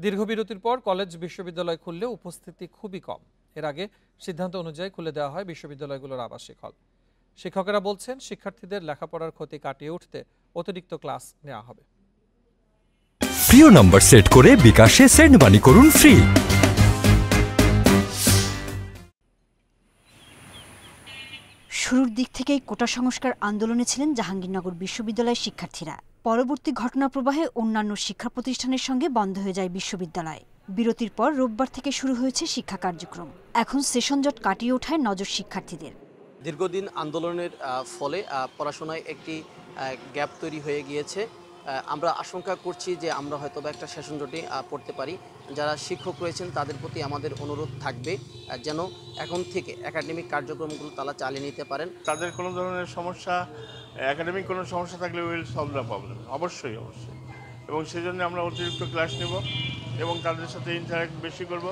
দীর্ঘ বিরতির পর কলেজ বিশ্ববিদ্যালয় খুললে উপস্থিতি খুবই কম। এর আগে সিদ্ধান্ত অনুযায়ী খুলে দেওয়া হয় বিশ্ববিদ্যালয়গুলোর আবাসিক হল। শিক্ষকেরা বলছেন, শিক্ষার্থীদের লেখাপড়ার ক্ষতি কাটিয়ে উঠতে অতিরিক্ত ক্লাস নেওয়া হবে। প্রিয় নম্বর সেট করে বিকাশে সেন্ড মানি করুন ফ্রি। শুরুর দিক থেকেই কোটা সংস্কার আন্দোলনে ছিলেন জাহাঙ্গীরনগর বিশ্ববিদ্যালয়ের শিক্ষার্থীরা। পরবর্তী ঘটনা প্রবাহে অন্যান্য শিক্ষা প্রতিষ্ঠানের সঙ্গে বন্ধ হয়ে যায় বিশ্ববিদ্যালয়। বিরতির পর রোববার থেকে শুরু হয়েছে শিক্ষা কার্যক্রম। এখন সেশন জট কাটিয়ে ওঠায় নজর শিক্ষার্থীদের। দীর্ঘদিন আন্দোলনের ফলে পড়াশোনায় একটি গ্যাপ তৈরি হয়ে গিয়েছে। আমরা আশঙ্কা করছি যে আমরা হয়তো একটা সেশন জটে পড়তে পারি। যারা শিক্ষক রয়েছেন তাদের প্রতি আমাদের অনুরোধ থাকবে যেন এখন থেকে একাডেমিক কার্যক্রমগুলো তারা চালিয়ে নিতে পারেন। তাদের কোনো ধরনের সমস্যা, একাডেমিক কোনো সমস্যা থাকলে উইল সলভ দ্য প্রবলেম, অবশ্যই। এবং সেজন্য আমরা অতিরিক্ত ক্লাস নেব এবং তাদের সাথে ইন্টারাক্ট বেশি করব।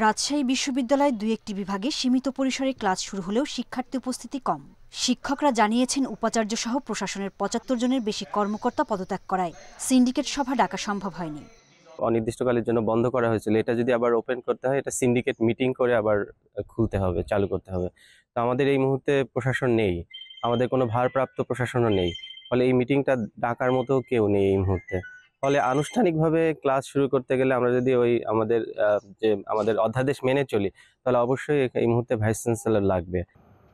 রাজশাহী বিশ্ববিদ্যালয়ের 2-1টি বিভাগে সীমিত পরিসরে ক্লাস শুরু হলেও শিক্ষার্থী উপস্থিতি কম। শিক্ষকরা জানিয়েছেন, উপাচার্য সহ প্রশাসনের 75 জনের বেশি কর্মকর্তা পদত্যাগ করায় সিন্ডিকেট সভা ডাকা সম্ভব হয়নি। অনির্দিষ্টকালের জন্য বন্ধ করা হয়েছিল, এটা যদি আবার ওপেন করতে হয়, এটা সিন্ডিকেট মিটিং করে আবার খুলতে হবে, চালু করতে হবে। তো আমাদের এই মুহূর্তে প্রশাসন নেই, আমাদের কোনো ভারপ্রাপ্ত প্রশাসনও নেই, ফলে এই মিটিংটা ডাকার মতো কেউ নেই এই মুহূর্তে। ফলে আনুষ্ঠানিকভাবে ক্লাস শুরু করতে গেলে আমরা যদি আমাদের অধ্যাদেশ মেনে চলি, তাহলে অবশ্যই এই মুহূর্তে ভাইস চ্যান্সেলর লাগবে।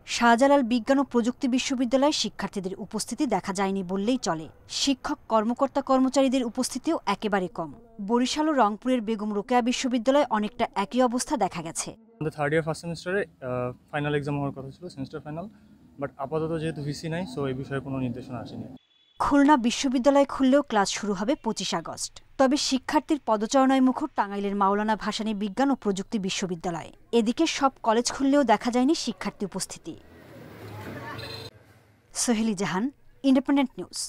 শাহজালাল বিজ্ঞান ও প্রযুক্তি বিশ্ববিদ্যালয়ে শিক্ষার্থীদের উপস্থিতি দেখা যায়নি বললেই চলে। শিক্ষক কর্মকর্তা কর্মচারীদের উপস্থিতিও একেবারে কম। বরিশাল ও রংপুরের বেগম রোকেয়া বিশ্ববিদ্যালয়ে অনেকটা একই অবস্থা দেখা গেছে। আমাদের থার্ড ইয়ার ফার্স্ট সেমিস্টারে ফাইনাল এক্সাম হওয়ার কথা ছিল, সেমিস্টার ফাইনাল, বাট আপাতত যেহেতু ভিসি নাই, সো এই বিষয়ে কোনো নির্দেশনা আসেনি। খুলনা বিশ্ববিদ্যালয় খুললেও ক্লাস শুরু হবে 25 আগস্ট। তবে শিক্ষার্থীর পদচারণায় মুখর টাঙ্গাইলের মাওলানা ভাসানী বিজ্ঞান ও প্রযুক্তি বিশ্ববিদ্যালয়। এদিকে সব কলেজ খুললেও দেখা যায়নি শিক্ষার্থী উপস্থিতি। সোহেলি জাহান, ইন্ডিপেন্ডেন্ট নিউজ।